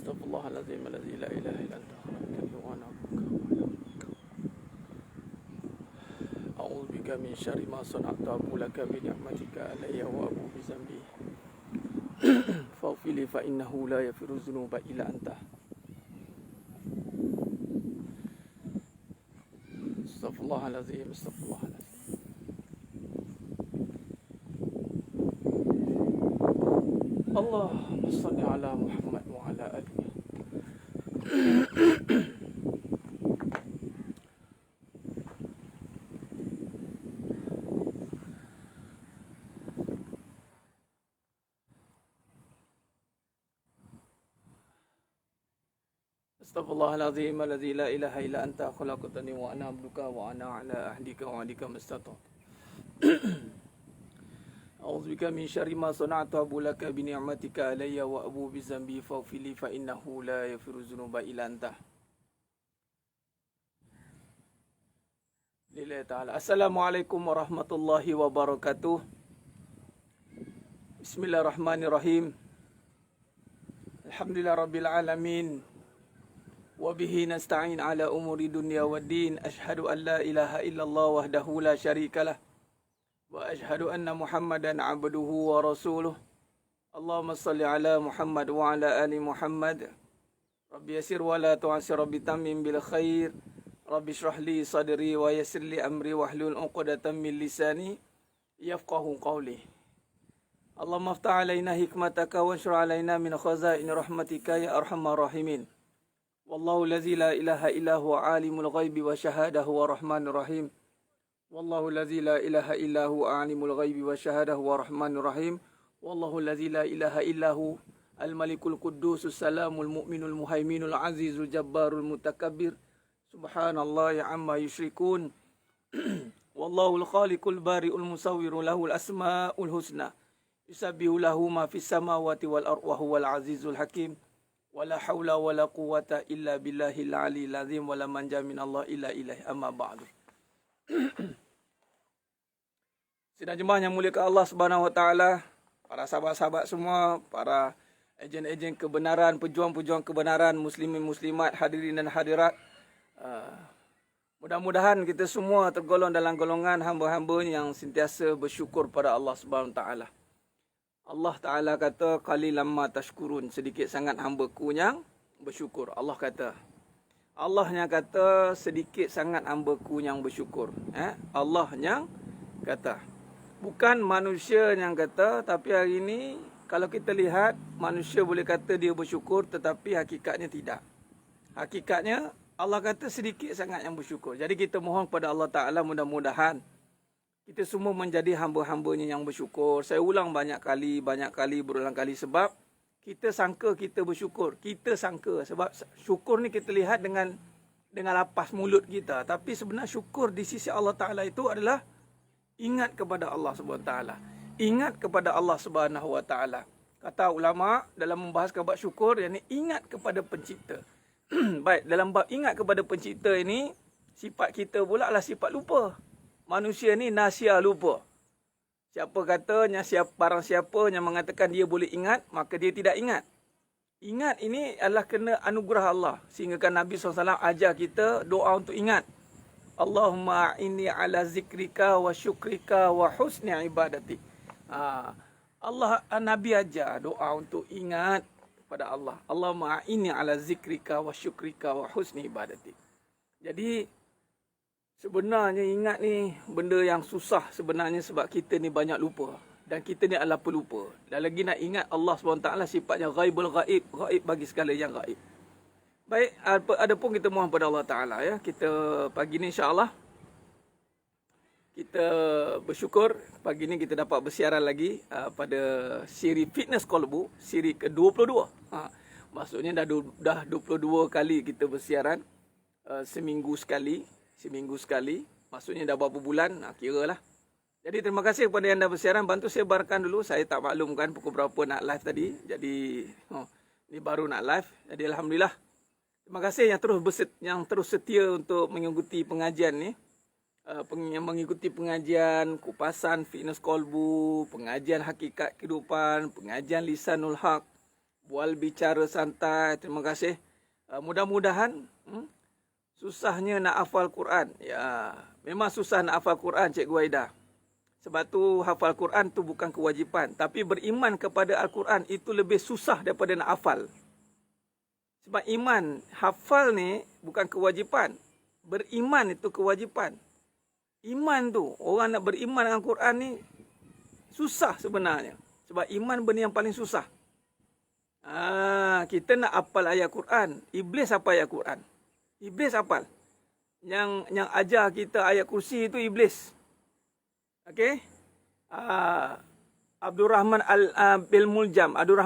Astaghfirullahaladzim alladzi la ilaha illa anta khalaqtani wa ana a'udzu bika min syarri ma sana'tu abu laka bi ni'matika alayya wa abu bi zambi faghfir li fa innahu la yaghfiru dzunuba illa anta. Astaghfirullahaladzim astaghfirullahaladzim. Allahumma salli ala Muhammad wa ala alihi. Astaghfirullahaladzim alladzi la ilaha illa anta khalaqtani wa ana abduka wa ana ala ahdika wa adika mastata'tu. A'udzu bika min syarri ma sana'tu abu laka bi ni'matika alayya wa abu bi zambi faghfir li fa innahu la yaghfiru dzunuba illa anta. Lillahi ta'ala. Assalamualaikum warahmatullahi wabarakatuh. Bismillahirrahmanirrahim. Alhamdulillah rabbil alamin. Wa bihi nasta'in ala umuri dunya waddin. Ashhadu an la ilaha illallah wahdahu la syarikalah. Wa ashhadu anna Muhammadan abduhu wa rasuluh. Allahumma salli ala Muhammad wa ala ali Muhammad. Rabbi yasir wa la tu'asir, Rabbi tamim bil khair. Rabbi shrah li sadri wa yassir li amri wahlul 'uqdatam min lisani yafqahu qawli. Allahumma aftah alaina hikmataka wa ansur alaina min khazain rahmatika ya arhamar rahimin. Wallahu allazi la ilaha illa huwa alimul ghaibi wa syahadahu wa rahmanur rahim. Wallahu allazi la ilaha illa huwa alimul ghaibi wa syahadahu wa rahmanur rahim. Wallahu allazi la ilaha illa hu al-malikul quddusus salamul mu'minul muhaiminul azizul jabbarul mutakabbir. Subhanallah ya amma yusyrikun. Wallahul khaliqul bari'ul musawwiru lahul asmaul husna. Yusabbihu lahu ma fis samawati wal ardi wa huwal azizul hakim. Wala haula wala quwwata illa billahil aliyil azim wala manja min Allah illa ilaihi amma ba'du. Sidang jemaah yang mulia ke Allah Subhanahu wa taala, para sahabat-sahabat semua, para ejen-ejen kebenaran, pejuang-pejuang kebenaran, muslimin muslimat, hadirin dan hadirat. Mudah-mudahan kita semua tergolong dalam golongan hamba-hamba yang sentiasa bersyukur pada Allah Subhanahu wa taala. Allah Taala kata qalilan ma tashkurun, sedikit sangat hamba-Ku yang bersyukur. Allah kata, Allah yang kata sedikit sangat hamba-Ku yang bersyukur. Allah yang kata. Bukan manusia yang kata, tapi hari ini kalau kita lihat, manusia boleh kata dia bersyukur, tetapi hakikatnya tidak. Hakikatnya Allah kata sedikit sangat yang bersyukur. Jadi kita mohon kepada Allah Ta'ala mudah-mudahan kita semua menjadi hamba-hambanya yang bersyukur. Saya ulang banyak kali, berulang kali sebab kita sangka kita bersyukur. Kita sangka sebab syukur ni kita lihat dengan lapas mulut kita. Tapi sebenarnya syukur di sisi Allah Ta'ala itu adalah ingat kepada Allah Subhanahu Wa Ta'ala. Ingat kepada Allah Subhanahu Wa Ta'ala. Kata ulama dalam membahas bab syukur, yakni ingat kepada pencipta. Baik, dalam bab ingat kepada pencipta ini, sifat kita pula adalah sifat lupa. Manusia ni nasia lupa. Siapa katanya, barang siapa yang mengatakan dia boleh ingat, maka dia tidak ingat. Ingat ini adalah kena anugerah Allah. Sehingga kan Nabi SAW ajar kita doa untuk ingat. Allahumma inni ala zikrika wa syukrika wa husni ibadati. Allah, Nabi ajar doa untuk ingat pada Allah. Allahumma inni ala zikrika wa syukrika wa husni ibadati. Jadi sebenarnya ingat ni benda yang susah sebenarnya sebab kita ni banyak lupa. Dan kita ni adalah pelupa. Dan lagi nak ingat Allah SWT sifatnya ghaibul ghaib. Ghaib bagi segala yang ghaib. Baik, ada pun kita mohon pada Allah Ta'ala ya. Kita pagi ni insyaAllah kita bersyukur pagi ni kita dapat bersiaran lagi pada siri Fitness Kolbu, siri ke-22. Maksudnya dah 22 kali kita bersiaran, seminggu sekali. Maksudnya dah berapa bulan, kira lah. Jadi terima kasih kepada yang dah bersiaran. Bantu sebarkan dulu. Saya tak maklumkan pukul berapa nak live tadi. Jadi ni baru nak live. Jadi alhamdulillah. Terima kasih yang terus setia untuk mengikuti pengajian ni. Yang mengikuti pengajian kupasan Fitness Kolbu, pengajian hakikat kehidupan, pengajian Lisanul Haq. bual bicara santai. Terima kasih. Mudah-mudahan susahnya nak hafal Quran. Ya, memang susah nak hafal Quran, Cikgu Aida. Sebab tu hafal Quran tu bukan kewajipan. Tapi beriman kepada Al-Quran itu lebih susah daripada nak hafal. Sebab iman, hafal ni bukan kewajipan. Beriman itu kewajipan. Iman tu, orang nak beriman dengan Quran ni susah sebenarnya. Sebab iman benda yang paling susah. Kita nak hafal ayat Quran. Iblis hafal ayat Quran. Iblis hafal. Yang ajar kita ayat kursi itu iblis. Okey? Abdul Rahman bil Muljam. Abdul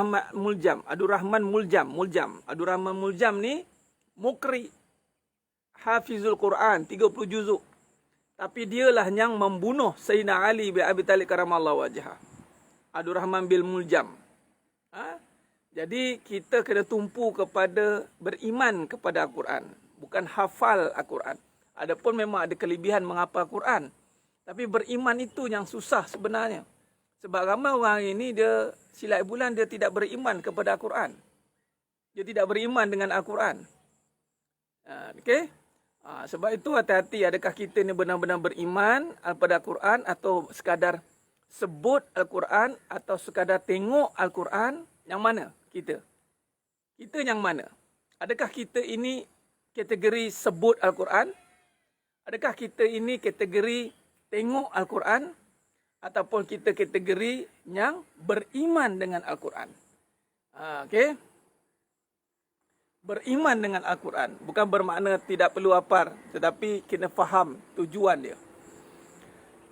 Rahman Muljam ni mukri. Hafizul Quran 30 juzuk. Tapi dialah yang membunuh Sayyidina Ali bin Abi Talib karamallahu wajhah. Abdul Rahman bil Muljam. Jadi kita kena tumpu kepada beriman kepada Al-Quran, bukan hafal Al-Quran. Adapun memang ada kelebihan menghafal Quran, tapi beriman itu yang susah sebenarnya. Sebab ramai orang ini dia silat bulan dia tidak beriman kepada Al-Quran. Dia tidak beriman dengan Al-Quran. Okey? Sebab itu hati-hati, adakah kita ni benar-benar beriman kepada Al-Quran atau sekadar sebut Al-Quran atau sekadar tengok Al-Quran? Yang mana kita? Kita yang mana? Adakah kita ini kategori sebut Al-Quran? Adakah kita ini kategori tengok Al-Quran? Ataupun kita kategori yang beriman dengan Al-Quran? Okey? Beriman dengan Al-Quran. Bukan bermakna tidak perlu hafal, tetapi kena faham tujuan dia.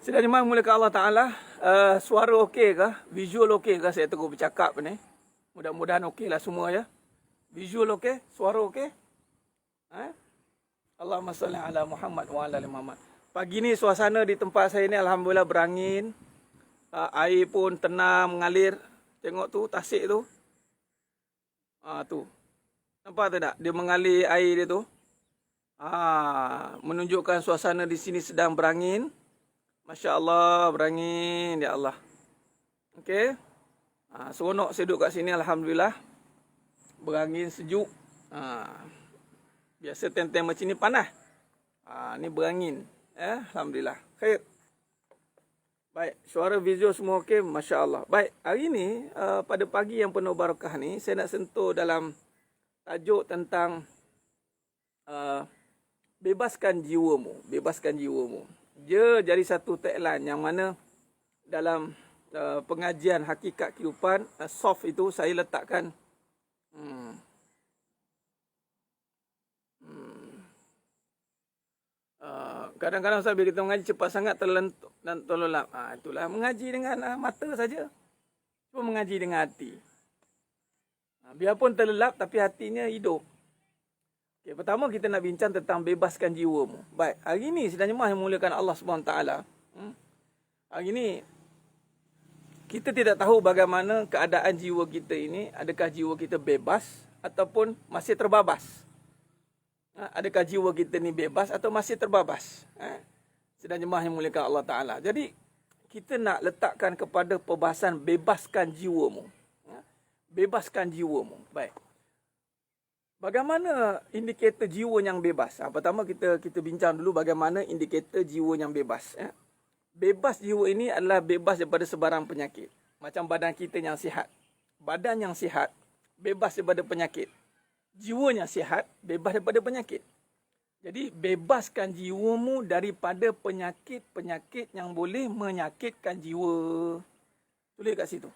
Sedang dimulakan Allah Ta'ala, suara okey ke? Visual okey ke? Saya tengok bercakap ni. Mudah-mudahan okey lah semua ya. Visual okey? Suara okey? Allahumma salli ala Muhammad wa ala ali Muhammad. Pagi ni suasana di tempat saya ni alhamdulillah berangin. Air pun tenang mengalir. Tengok tu tasik tu. Tu. Nampak tak? Dia mengalir air dia tu. Menunjukkan suasana di sini sedang berangin. Masya Allah berangin ya Allah. Okey. Seronok saya duduk kat sini alhamdulillah. Berangin sejuk. Biasa time-time macam ni panas. Ni berangin. Alhamdulillah. Khair. Baik, suara visual semua okey, masya-Allah. Baik, hari ni pada pagi yang penuh barakah ni saya nak sentuh dalam tajuk tentang bebaskan jiwamu, bebaskan jiwamu. Dia jadi satu tagline yang mana dalam pengajian hakikat kehidupan soft itu saya letakkan kadang-kadang bila kita mengaji cepat sangat terlentuk dan terlelap. Itulah mengaji dengan mata saja. Cuma mengaji dengan hati. Biarpun terlelap tapi hatinya hidup. Okay, pertama kita nak bincang tentang bebaskan jiwamu. Baik, hari ini sedang jemaah yang memuliakan Allah SWT. Hari ini kita tidak tahu bagaimana keadaan jiwa kita ini. Adakah jiwa kita bebas ataupun masih terbabas? Adakah jiwa kita ni bebas atau masih terbabas? Sedang jemaah yang memuliakan Allah Ta'ala. Jadi, kita nak letakkan kepada perbahasan bebaskan jiwamu. Bebaskan jiwamu. Baik. Bagaimana indikator jiwa yang bebas? Pertama kita bincang dulu bagaimana indikator jiwa yang bebas. Bebas jiwa ini adalah bebas daripada sebarang penyakit. Macam badan kita yang sihat. Badan yang sihat, bebas daripada penyakit. Jiwanya sihat, bebas daripada penyakit. Jadi, bebaskan jiwamu daripada penyakit-penyakit yang boleh menyakitkan jiwa. Tulis kat situ.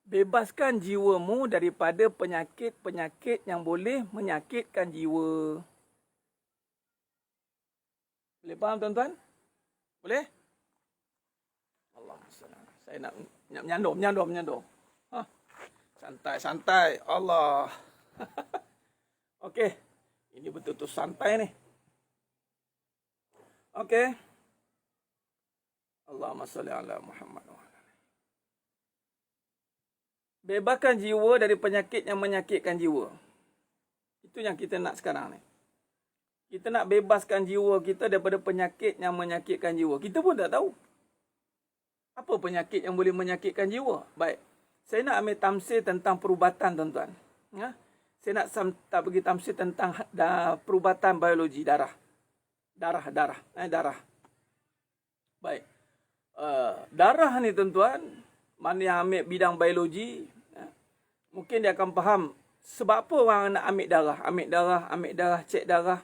Bebaskan jiwamu daripada penyakit-penyakit yang boleh menyakitkan jiwa. Boleh faham tuan-tuan? Boleh? Allah saya nak menyandung. Santai. Allah. Okey. Ini betul-betul santai ni. Okey. Allahumma salli ala Muhammad. Bebaskan jiwa dari penyakit yang menyakitkan jiwa. Itu yang kita nak sekarang ni. Kita nak bebaskan jiwa kita daripada penyakit yang menyakitkan jiwa. Kita pun tak tahu. Apa penyakit yang boleh menyakitkan jiwa? Baik. Saya nak ambil tamsil tentang perubatan, tuan-tuan. Ya. Saya nak tak bagi tamsil tentang perubatan biologi darah. Darah. Baik. Darah ni tuan-tuan, mana yang ambil bidang biologi, mungkin dia akan faham sebab apa orang nak ambil darah, cek darah.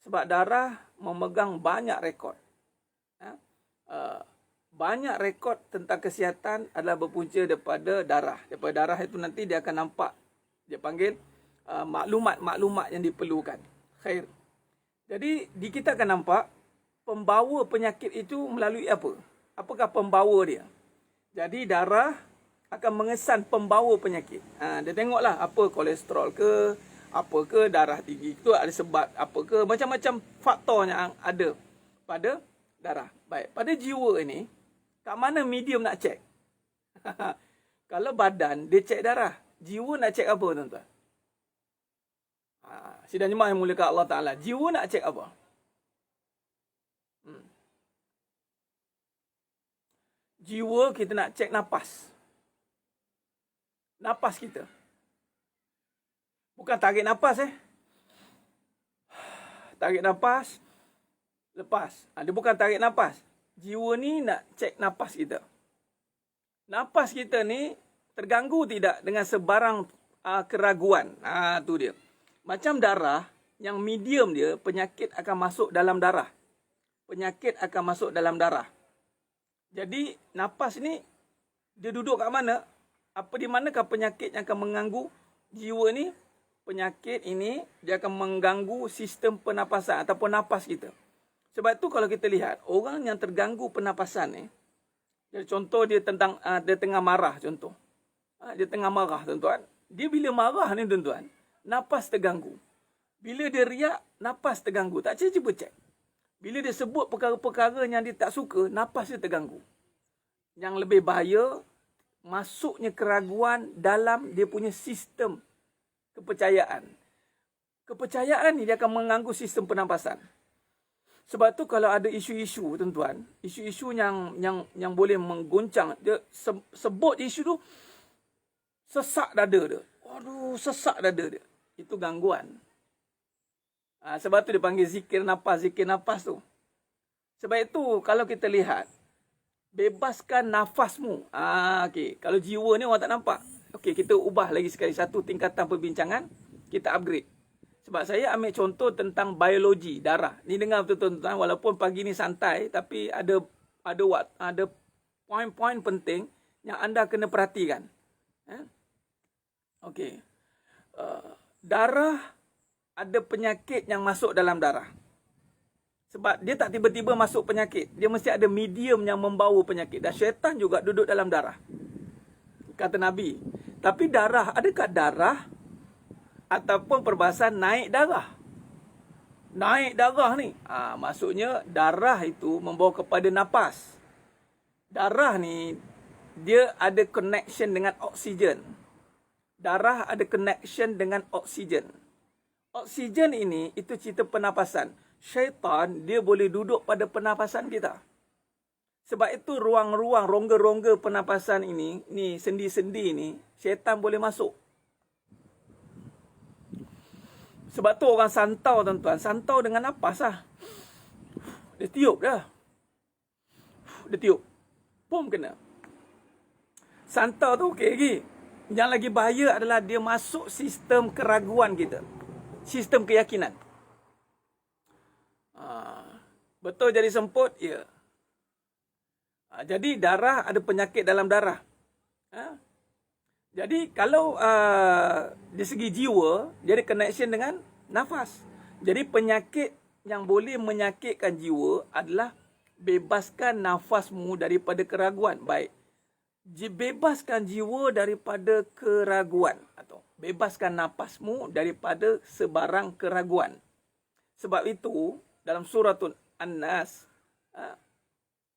Sebab darah memegang banyak rekod. Banyak rekod tentang kesihatan adalah berpunca daripada darah. Daripada darah itu nanti dia akan nampak, dia panggil maklumat-maklumat yang diperlukan. Khair. Jadi kita akan nampak pembawa penyakit itu melalui apa? Apakah pembawa dia? Jadi darah akan mengesan pembawa penyakit. Dia tengoklah apa kolesterol ke, apa ke darah tinggi. Itu ada sebab apa ke, macam-macam faktor yang ada pada darah. Baik, pada jiwa ini, kat mana medium nak cek? Kalau badan, dia cek darah. Jiwa nak cek apa, tuan-tuan? Sidang jemaah yang muliakan Allah Ta'ala. Jiwa nak cek apa? Jiwa kita nak cek nafas. Nafas kita. Bukan tarik nafas Tarik nafas, lepas. Dia bukan tarik nafas. Jiwa ni nak cek nafas kita. Nafas kita ni terganggu tidak dengan sebarang keraguan. Tu dia. Macam darah, yang medium dia, penyakit akan masuk dalam darah. Jadi, nafas ni, dia duduk kat mana? Di manakah penyakit yang akan mengganggu jiwa ni? Penyakit ini, dia akan mengganggu sistem pernafasan ataupun nafas kita. Sebab tu kalau kita lihat, orang yang terganggu pernafasan ni, jadi contoh dia tengah marah, contoh. Dia tengah marah, tuan-tuan. Dia bila marah ni, tuan-tuan, nafas terganggu. Bila dia riak, nafas terganggu. Tak cuba cek. Bila dia sebut perkara-perkara yang dia tak suka, nafas dia terganggu. Yang lebih bahaya, masuknya keraguan dalam dia punya sistem kepercayaan. Kepercayaan ni dia akan mengganggu sistem pernafasan. Sebab tu kalau ada isu-isu, tuan-tuan, isu-isu yang boleh mengguncang, dia sebut isu tu, sesak dada dia. Aduh, sesak dada dia. Itu gangguan. Sebab tu dia panggil zikir nafas tu. Sebab itu kalau kita lihat, bebaskan nafasmu. Okay. Kalau jiwa ni orang tak nampak. Okey, kita ubah lagi sekali satu tingkatan perbincangan, kita upgrade. Sebab saya ambil contoh tentang biologi darah. Ni dengar betul-betul, tuan-tuan, walaupun pagi ni santai, tapi ada poin-poin penting yang anda kena perhatikan. Okey. Darah ada penyakit yang masuk dalam darah. Sebab dia tak tiba-tiba masuk penyakit. Dia mesti ada medium yang membawa penyakit. Dan syaitan juga duduk dalam darah. Kata Nabi. Tapi darah, adakah darah ataupun perbahasan naik darah? Naik darah ni. Maksudnya darah itu membawa kepada nafas. Darah ni, dia ada connection dengan oksigen. Darah ada connection dengan oksigen. Oksigen ini, itu cerita pernafasan. Syaitan, dia boleh duduk pada pernafasan kita. Sebab itu ruang-ruang, rongga-rongga pernafasan ini, ni sendi-sendi ni, syaitan boleh masuk. Sebab tu orang santau, tuan-tuan. Santau dengan nafas lah. Dia tiup dah. Dia tiup. Pum kena. Santau tu okey lagi. Yang lagi bahaya adalah dia masuk sistem keraguan kita. Sistem keyakinan. Betul jadi semput? Ya. Jadi darah ada penyakit dalam darah. Jadi kalau di segi jiwa, dia ada connection dengan nafas. Jadi penyakit yang boleh menyakitkan jiwa adalah bebaskan nafasmu daripada keraguan. Baik. Bebaskan jiwa daripada keraguan. Atau bebaskan nafasmu daripada sebarang keraguan. Sebab itu, dalam suratul An-Nas,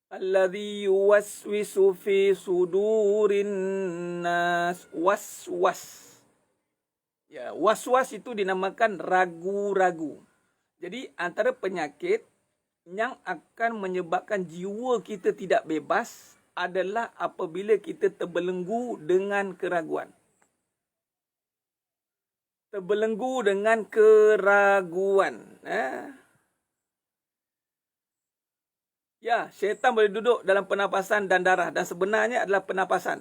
alladhi yuwaswisu fi sudurin nas, waswas. Ya, waswas itu dinamakan ragu-ragu. Jadi antara penyakit yang akan menyebabkan jiwa kita tidak bebas adalah apabila kita terbelenggu dengan keraguan. terbelenggu dengan keraguan. Ya, syaitan boleh duduk dalam pernapasan dan darah. Dan sebenarnya adalah pernapasan.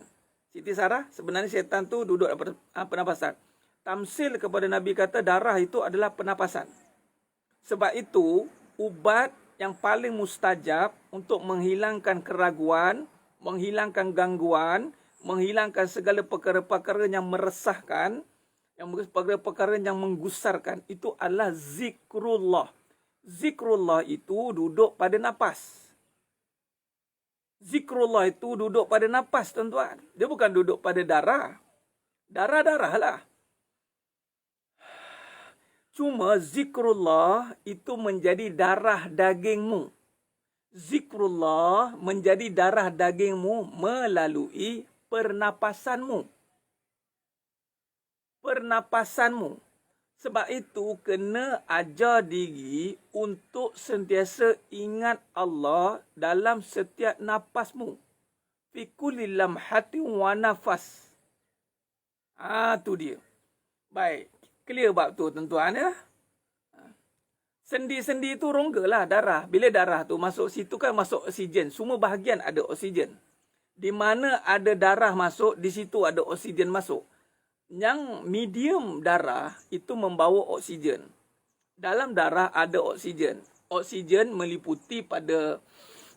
Siti Sarah, sebenarnya syaitan tu duduk dalam pernapasan. Tamsil kepada Nabi kata darah itu adalah pernapasan. Sebab itu, ubat yang paling mustajab untuk menghilangkan keraguan, menghilangkan gangguan, menghilangkan segala perkara-perkara yang meresahkan, yang perkara-perkara yang menggusarkan, itu adalah zikrullah. Zikrullah itu duduk pada nafas. Zikrullah itu duduk pada nafas, tuan-tuan. Dia bukan duduk pada darah. Darah-darah lah. Cuma zikrullah itu menjadi darah dagingmu. Zikrullah menjadi darah dagingmu melalui pernapasanmu. Pernapasanmu. Sebab itu, kena ajar diri untuk sentiasa ingat Allah dalam setiap napasmu. Fi kulli lamhatin wa nafas. Tu dia. Baik. Clear bab tu, tuan-tuan ya. Sendi-sendi tu rongga lah darah. Bila darah tu masuk situ kan masuk oksigen. Semua bahagian ada oksigen. Di mana ada darah masuk, di situ ada oksigen masuk. Yang medium darah itu membawa oksigen. Dalam darah ada oksigen. Oksigen meliputi pada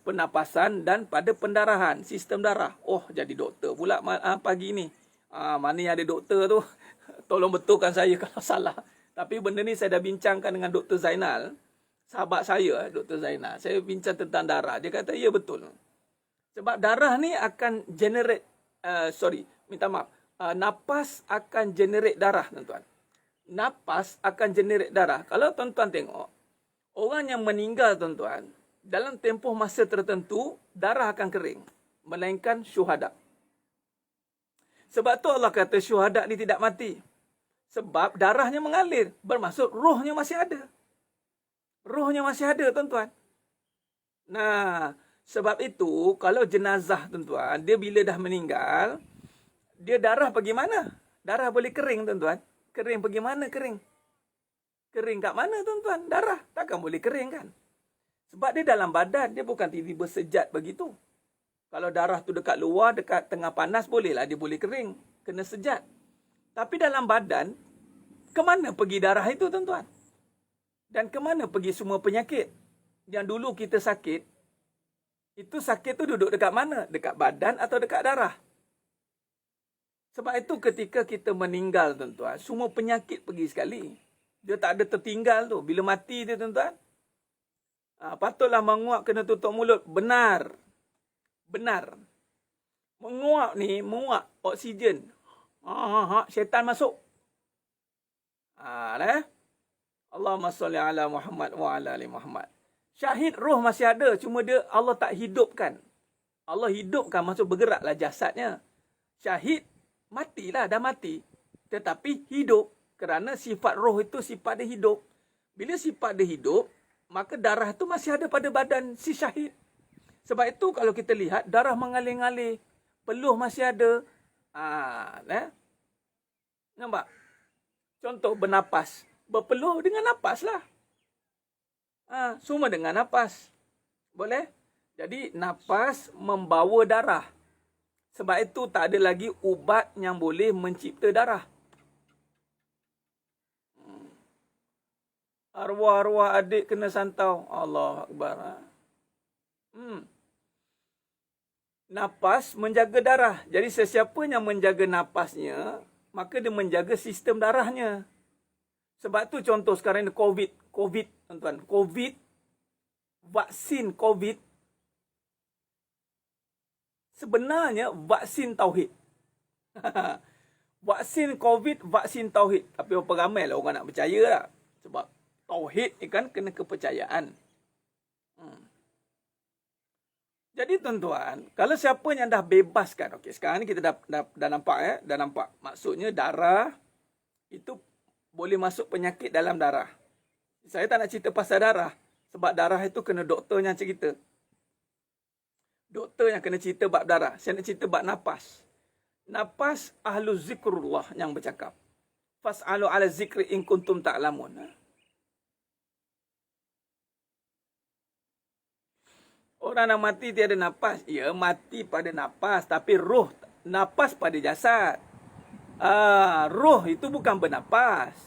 pernapasan dan pada pendarahan, sistem darah. Oh, jadi doktor pula pagi ni. Mana yang ada doktor tu? Tolong betulkan saya kalau salah. Tapi benda ni saya dah bincangkan dengan Dr. Zainal. Sahabat saya, Dr. Zainal. Saya bincang tentang darah. Dia kata, ya betul. Sebab darah ni akan generate, minta maaf. Napas akan generate darah, tuan-tuan. Napas akan generate darah. Kalau tuan-tuan tengok, orang yang meninggal, tuan-tuan, dalam tempoh masa tertentu, darah akan kering. Melainkan syuhada. Sebab tu Allah kata syuhada ni tidak mati. Sebab darahnya mengalir. Bermaksud rohnya masih ada. Rohnya masih ada, tuan-tuan. Nah, sebab itu, kalau jenazah, tuan-tuan, dia bila dah meninggal, dia darah pergi mana? Darah boleh kering, tuan-tuan. Kering pergi mana kering? Kering kat mana, tuan-tuan? Darah. Takkan boleh kering kan? Sebab dia dalam badan. Dia bukan tiba-tiba sejat begitu. Kalau darah tu dekat luar, dekat tengah panas, bolehlah dia boleh kering. Kena sejat. Tapi dalam badan, kemana pergi darah itu, tuan-tuan? Dan kemana pergi semua penyakit? Yang dulu kita sakit, itu sakit tu duduk dekat mana? Dekat badan atau dekat darah? Sebab itu ketika kita meninggal, tuan-tuan, semua penyakit pergi sekali. Dia tak ada tertinggal tu. Bila mati dia, tuan-tuan, patutlah menguap kena tutup mulut. Benar. Benar. Menguap ni, menguap oksigen. Syaitan masuk. Allahumma salli ala Muhammad wa ala ali Muhammad. Syahid roh masih ada. Cuma dia Allah tak hidupkan. Allah hidupkan, maksud bergeraklah jasadnya. Syahid matilah, dah mati. Tetapi hidup. Kerana sifat roh itu sifat dia hidup. Bila sifat dia hidup, maka darah itu masih ada pada badan si syahid. Sebab itu kalau kita lihat, darah mengalir-ngalir. Peluh masih ada. Nampak? Contoh bernapas. Berpeluh dengan napas lah. Semua dengan napas. Boleh? Jadi napas membawa darah. Sebab itu tak ada lagi ubat yang boleh mencipta darah. Arwah-arwah adik kena santau. Allah Akbar. Napas menjaga darah. Jadi sesiapa yang menjaga napasnya, maka dia menjaga sistem darahnya. Sebab tu contoh sekarang ni COVID, tuan-tuan. COVID, vaksin COVID, sebenarnya vaksin tauhid. Vaksin COVID, vaksin tauhid. Tapi berapa ramai lah orang nak percaya lah. Sebab tauhid ni kan kena kepercayaan. Jadi tuan-tuan, kalau siapa yang dah bebaskan, okey, sekarang ni kita dah nampak dah nampak. Maksudnya darah itu boleh masuk penyakit dalam darah. Saya tak nak cerita pasal darah sebab darah itu kena doktor yang cerita. Doktor yang kena cerita bab darah. Saya nak cerita bab napas. Napas ahlu zikrullah yang bercakap. Fas'alu ala zikri in kuntum ta'lamun. Orang nak mati tiada nafas. Ya, mati pada nafas. Tapi roh nafas pada jasad. Roh itu bukan bernafas.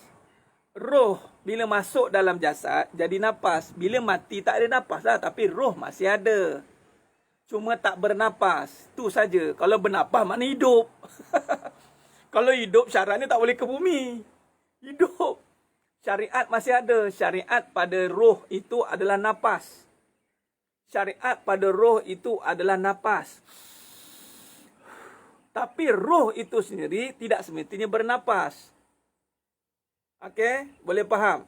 Roh bila masuk dalam jasad jadi nafas. Bila mati tak ada nafas lah. Tapi roh masih ada. Cuma tak bernafas. Tu saja. Kalau bernafas makna hidup. Kalau hidup syaratnya tak boleh ke bumi. Hidup. Syariat masih ada. Syariat pada roh itu adalah nafas. Syariat pada roh itu adalah nafas. Tapi roh itu sendiri tidak semestinya bernafas. Okey, boleh faham?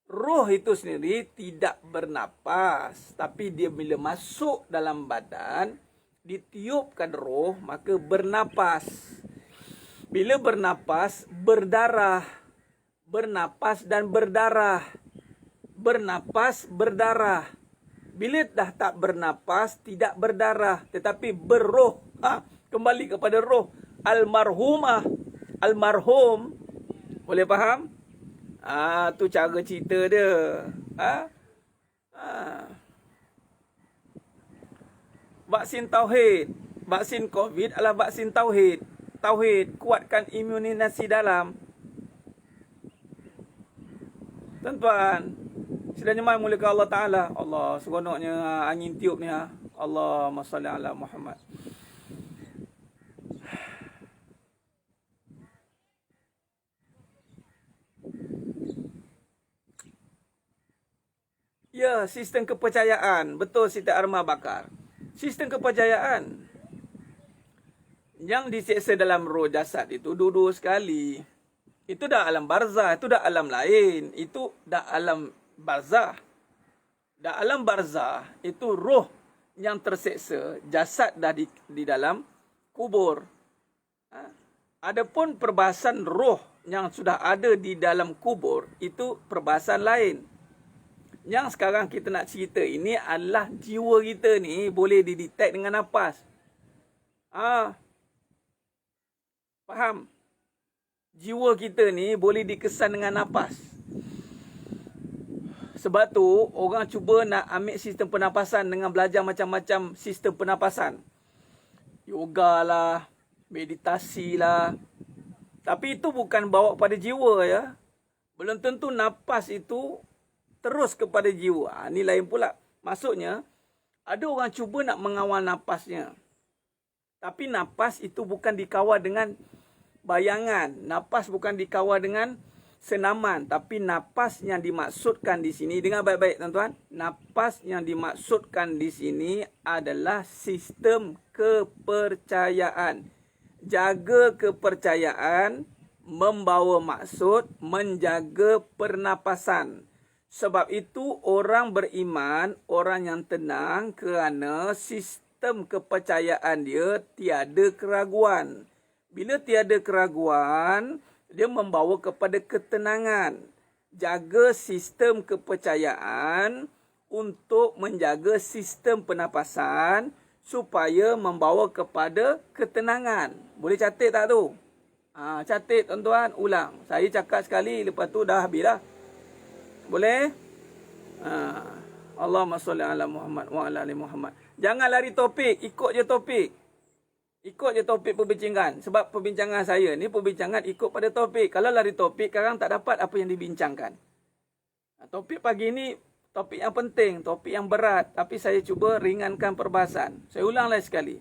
Roh itu sendiri tidak bernafas. Tapi dia bila masuk dalam badan, ditiupkan roh, maka bernafas. Bila bernafas, berdarah. Bernafas dan berdarah. Bernafas, berdarah. Bila dah tak bernafas, tidak berdarah. Tetapi berroh. Kembali kepada roh. Almarhumah. Almarhum. Boleh faham? Tu cara cerita dia. Vaksin Tauhid. Vaksin COVID adalah vaksin Tauhid. Tauhid. Kuatkan imunisasi dalam. Tuan-tuan. Sedangnya mai mulakan Allah Ta'ala. Allah, seronoknya angin tiup ni. Allahumma salli ala Muhammad. Ya, sistem kepercayaan. Betul Siti Arma Bakar. Sistem kepercayaan. Yang diseksa dalam roh jasad itu dua-dua sekali. Itu dah alam barzah. Itu dah alam lain. Itu dah alam barzah. Dah alam barzah. Itu roh yang terseksa. Jasad dah di dalam kubur. Adapun perbahasan roh yang sudah ada di dalam kubur. Itu perbahasan lain. Yang sekarang kita nak cerita ini adalah jiwa kita ni boleh didetect dengan nafas. Faham? Jiwa kita ni boleh dikesan dengan nafas. Sebab tu orang cuba nak ambil sistem pernafasan dengan belajar macam-macam sistem pernafasan. Yoga lah, meditasi lah. Tapi itu bukan bawa pada jiwa ya. Belum tentu nafas itu terus kepada jiwa. Ini lain pula. Maksudnya, ada orang cuba nak mengawal napasnya. Tapi napas itu bukan dikawal dengan bayangan. Napas bukan dikawal dengan senaman. Tapi napas yang dimaksudkan di sini, dengar baik-baik tuan-tuan. Napas yang dimaksudkan di sini adalah sistem kepercayaan. Jaga kepercayaan membawa maksud menjaga pernapasan. Sebab itu orang beriman, orang yang tenang kerana sistem kepercayaan dia tiada keraguan. Bila tiada keraguan, dia membawa kepada ketenangan. Jaga sistem kepercayaan untuk menjaga sistem pernafasan supaya membawa kepada ketenangan. Boleh catat tak tu? Catat tuan-tuan, ulang. Saya cakap sekali, lepas tu dah habis dah. Boleh? Allahumma salli ala Muhammad wa ala ali Muhammad. Jangan lari topik, ikut je topik. Ikut je topik perbincangan. Sebab perbincangan saya ni perbincangan ikut pada topik. Kalau lari topik, kadang tak dapat apa yang dibincangkan. Topik pagi ni topik yang penting, topik yang berat. Tapi saya cuba ringankan perbahasan. Saya ulang lagi sekali.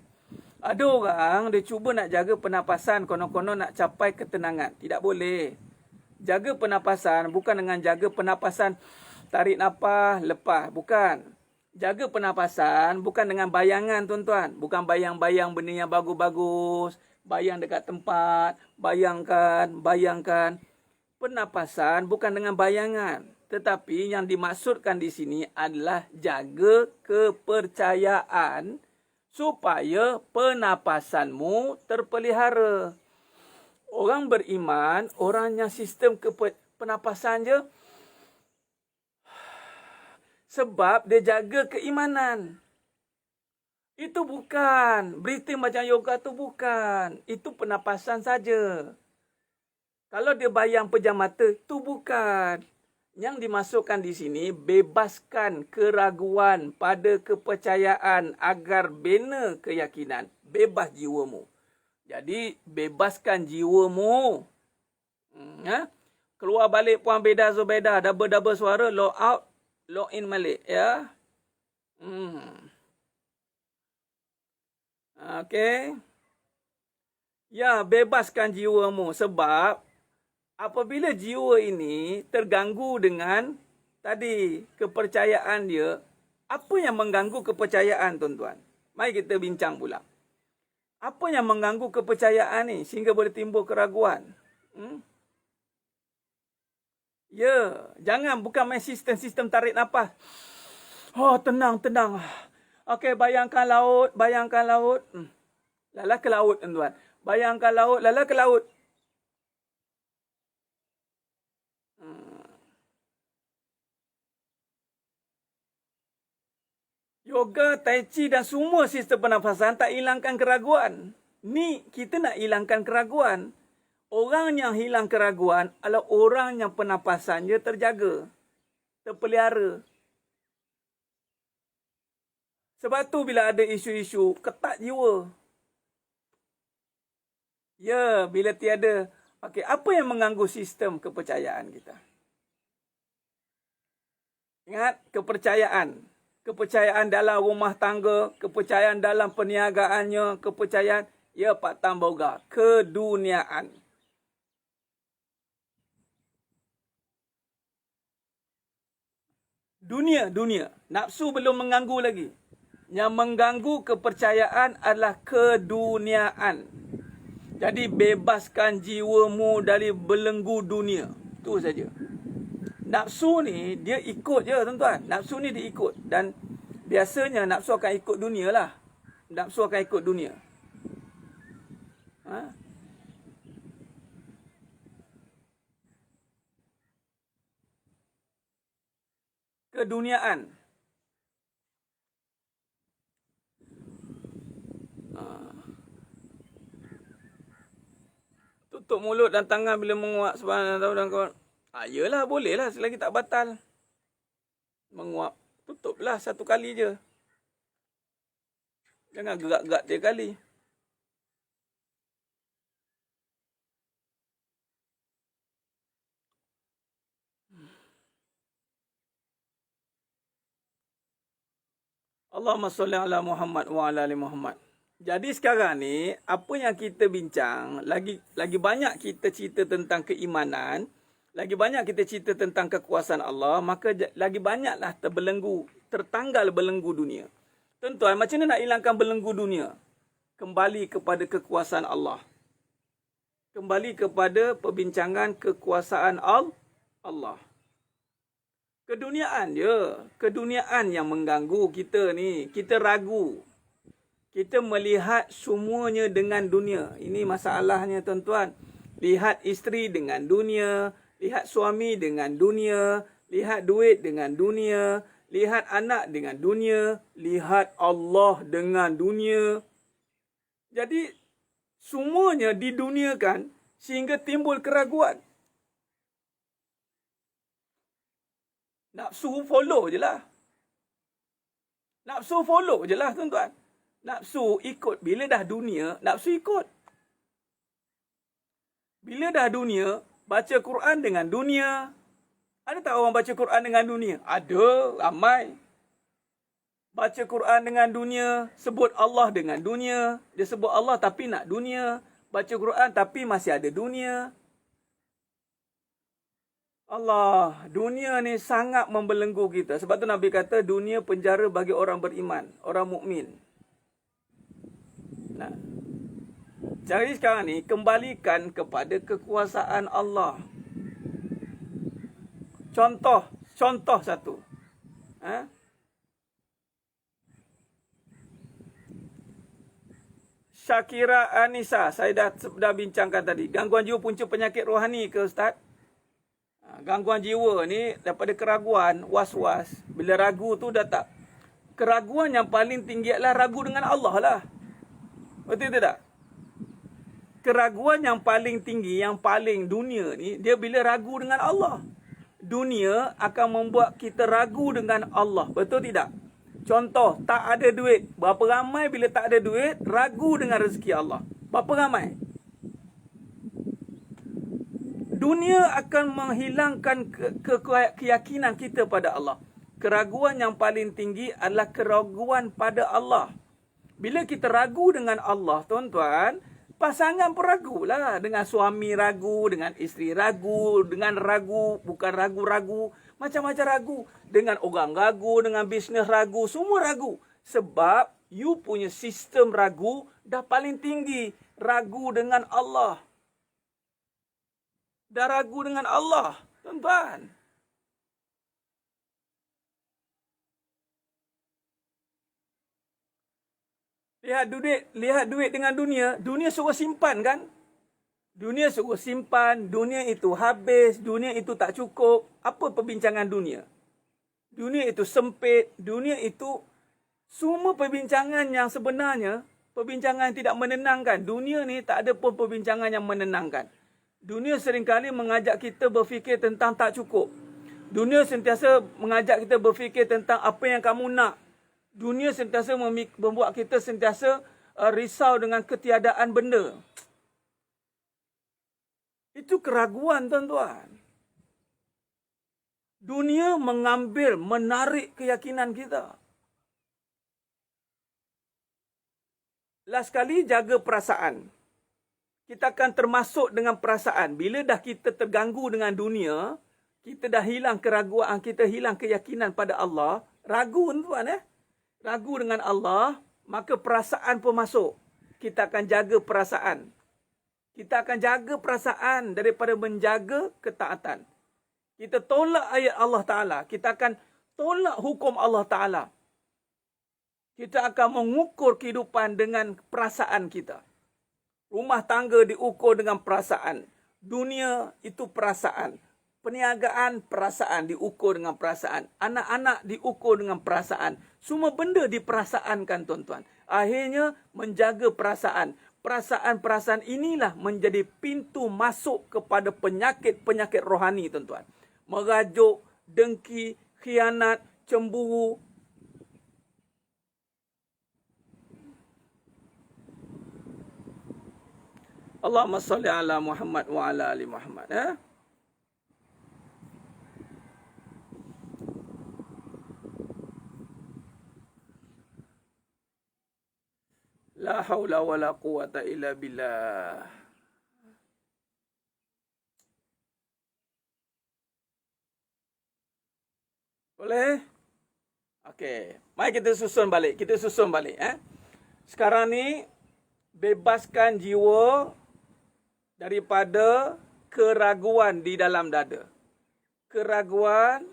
Ada orang dia cuba nak jaga pernafasan, konon-konon nak capai ketenangan. Tidak boleh. Jaga pernapasan bukan dengan jaga pernapasan tarik nafas, lepas. Bukan. Jaga pernapasan bukan dengan bayangan tuan-tuan. Bukan bayang-bayang benda yang bagus-bagus. Bayang dekat tempat. Bayangkan. Pernapasan bukan dengan bayangan. Tetapi yang dimaksudkan di sini adalah jaga kepercayaan supaya pernapasanmu terpelihara. Orang beriman, orang yang sistem pernapasan je. Sebab dia jaga keimanan. Itu bukan. Breathing macam yoga tu bukan. Itu pernapasan saja. Kalau dia bayang pejam mata, tu bukan. Yang dimasukkan di sini, bebaskan keraguan pada kepercayaan agar bina keyakinan. Bebas jiwamu. Jadi, bebaskan jiwamu. Keluar balik Puan Beda Zubeda, double-double suara, log out, log in balik. Ya. Okey. Ya, bebaskan jiwamu sebab apabila jiwa ini terganggu dengan tadi kepercayaan dia, apa yang mengganggu kepercayaan tuan-tuan? Mari kita bincang pula. Apa yang mengganggu kepercayaan ni sehingga boleh timbul keraguan? Ya, jangan bukan main sistem tarik nafas. Oh, tenang. Okey, bayangkan laut. Lala ke laut tuan-tuan. Bayangkan laut, lala ke laut. Yoga, tai chi dan semua sistem pernafasan tak hilangkan keraguan. Ni kita nak hilangkan keraguan. Orang yang hilang keraguan adalah orang yang pernafasan dia terjaga, terpelihara. Sebab tu bila ada isu-isu, ketat jiwa. Ya, bila tiada. Okey, apa yang mengganggu sistem kepercayaan kita? Ingat, kepercayaan. Kepercayaan dalam rumah tangga, kepercayaan dalam perniagaannya, kepercayaan, ya Pak Tamboga, keduniaan. Dunia. Nafsu belum mengganggu lagi. Yang mengganggu kepercayaan adalah keduniaan. Jadi bebaskan jiwamu dari belenggu dunia. Itu saja. Nafsu ni dia ikut je tuan-tuan. Nafsu ni dia ikut. Dan biasanya nafsu akan ikut dunia lah. Nafsu akan ikut dunia. Keduniaan. Tutup mulut dan tangan bila menguap subhanallah dan kawan. Yalah, bolehlah selagi tak batal. Menguap. Tutuplah satu kali je. Jangan gerak-gerak 3 kali. Allahumma salli ala Muhammad wa ala ali Muhammad. Jadi sekarang ni, apa yang kita bincang, lagi banyak kita cerita tentang keimanan, lagi banyak kita cerita tentang kekuasaan Allah, maka lagi banyaklah tertanggal belenggu dunia. Tuan-tuan, macam mana nak hilangkan belenggu dunia? Kembali kepada kekuasaan Allah. Kembali kepada perbincangan kekuasaan Allah. Keduniaan dia. Keduniaan yang mengganggu kita ni. Kita ragu. Kita melihat semuanya dengan dunia. Ini masalahnya tuan-tuan. Lihat isteri dengan dunia. Lihat suami dengan dunia. Lihat duit dengan dunia. Lihat anak dengan dunia. Lihat Allah dengan dunia. Jadi, semuanya diduniakan sehingga timbul keraguan. Nafsu follow je lah. Nafsu follow je lah tuan-tuan. Nafsu ikut. Bila dah dunia, nafsu ikut. Bila dah dunia, baca Quran dengan dunia. Ada tak orang baca Quran dengan dunia? Ada, ramai. Baca Quran dengan dunia, sebut Allah dengan dunia. Dia sebut Allah tapi nak dunia. Baca Quran tapi masih ada dunia. Allah, dunia ni sangat membelenggu kita. Sebab tu Nabi kata dunia penjara bagi orang beriman, orang mukmin. Nah. Jadi sekarang ni kembalikan kepada kekuasaan Allah. Contoh satu. Syakira Anisa, saya dah bincangkan tadi. Gangguan jiwa punca penyakit rohani ke Ustaz? Gangguan jiwa ni daripada keraguan, was-was. Bila ragu tu dah tak. Keraguan yang paling tinggi adalah ragu dengan Allah lah. Betul tak? keraguan yang paling tinggi, yang paling dunia ni, dia bila ragu dengan Allah. Dunia akan membuat kita ragu dengan Allah. Betul tidak? Contoh, tak ada duit. Berapa ramai bila tak ada duit, ragu dengan rezeki Allah. Berapa ramai? Dunia akan menghilangkan keyakinan kita pada Allah. Keraguan yang paling tinggi adalah keraguan pada Allah. Bila kita ragu dengan Allah, tuan-tuan, pasangan pun ragulah. Dengan suami ragu, dengan isteri ragu, dengan ragu, bukan ragu-ragu, macam-macam ragu. Dengan orang ragu, dengan bisnes ragu, semua ragu. Sebab you punya sistem ragu dah paling tinggi. Ragu dengan Allah. Dah ragu dengan Allah, tuan-tuan. Lihat duit dengan dunia. Dunia suruh simpan kan? Dunia suruh simpan. Dunia itu habis. Dunia itu tak cukup. Apa perbincangan dunia? Dunia itu sempit. Dunia itu semua perbincangan yang sebenarnya, perbincangan yang tidak menenangkan. Dunia ni tak ada pun perbincangan yang menenangkan. Dunia seringkali mengajak kita berfikir tentang tak cukup. Dunia sentiasa mengajak kita berfikir tentang apa yang kamu nak. Dunia sentiasa membuat kita sentiasa risau dengan ketiadaan benda. Itu keraguan, tuan-tuan. Dunia mengambil, menarik keyakinan kita. Last sekali, jaga perasaan. Kita akan termasuk dengan perasaan. Bila dah kita terganggu dengan dunia, kita dah hilang keraguan, kita hilang keyakinan pada Allah. Ragu, tuan-tuan. Ragu dengan Allah, maka perasaan pun masuk. Kita akan jaga perasaan. Kita akan jaga perasaan daripada menjaga ketaatan. Kita tolak ayat Allah Ta'ala. Kita akan tolak hukum Allah Ta'ala. Kita akan mengukur kehidupan dengan perasaan kita. Rumah tangga diukur dengan perasaan. Dunia itu perasaan. Perniagaan, perasaan diukur dengan perasaan. Anak-anak diukur dengan perasaan. Semua benda diperasaankan, tuan-tuan. Akhirnya menjaga perasaan. Perasaan-perasaan inilah menjadi pintu masuk kepada penyakit-penyakit rohani, tuan-tuan. Merajuk, dengki, khianat, cemburu. Allahumma salli ala Muhammad wa ala ali Muhammad. La haula wa la quwata illa billah. Boleh? Okey. Mari kita susun balik. Sekarang ni, bebaskan jiwa daripada keraguan di dalam dada. Keraguan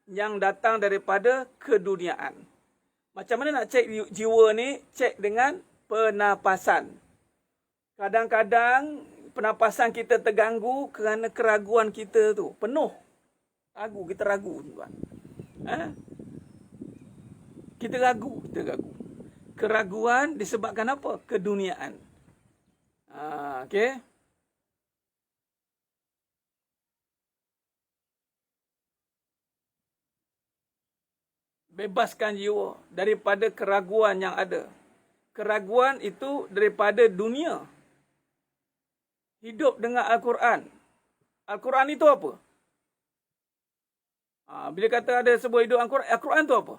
yang datang daripada keduniaan. Macam mana nak cek jiwa ni? Cek dengan pernafasan. Kadang-kadang pernafasan kita terganggu kerana keraguan kita tu penuh. Kita ragu. Kita ragu. Keraguan disebabkan apa? Keduniaan. Okey. Bebaskan jiwa daripada keraguan yang ada. Keraguan itu daripada dunia. Hidup dengan Al-Quran. Al-Quran itu apa? Bila kata ada sebuah hidup Al-Quran, Al-Quran itu apa?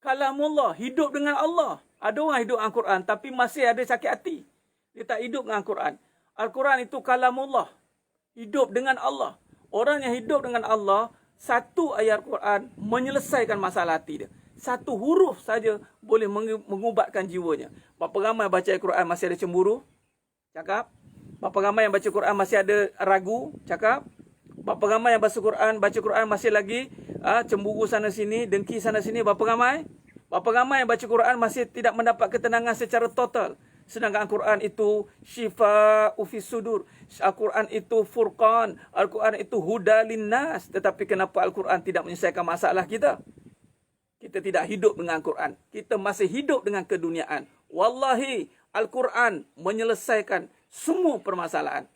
Kalamullah, hidup dengan Allah. Ada orang hidup Al-Quran tapi masih ada sakit hati. Dia tak hidup dengan Al-Quran. Al-Quran itu kalamullah. Hidup dengan Allah. Orang yang hidup dengan Allah, satu ayat Quran menyelesaikan masalah hati dia. Satu huruf saja boleh mengubatkan jiwanya. Berapa ramai baca Al-Quran masih ada cemburu? Cakap. Berapa ramai yang baca Quran masih ada ragu? Cakap. Berapa ramai yang baca Quran masih lagi cemburu sana sini, dengki sana sini? Berapa ramai? Berapa ramai yang baca Quran masih tidak mendapat ketenangan secara total? Sedangkan Al-Quran itu syifa'u fis sudur. Al-Quran itu furqan. Al-Quran itu huda linnas. Tetapi kenapa Al-Quran tidak menyelesaikan masalah kita? Kita tidak hidup dengan Al-Quran. Kita masih hidup dengan keduniaan. Wallahi, Al-Quran menyelesaikan semua permasalahan.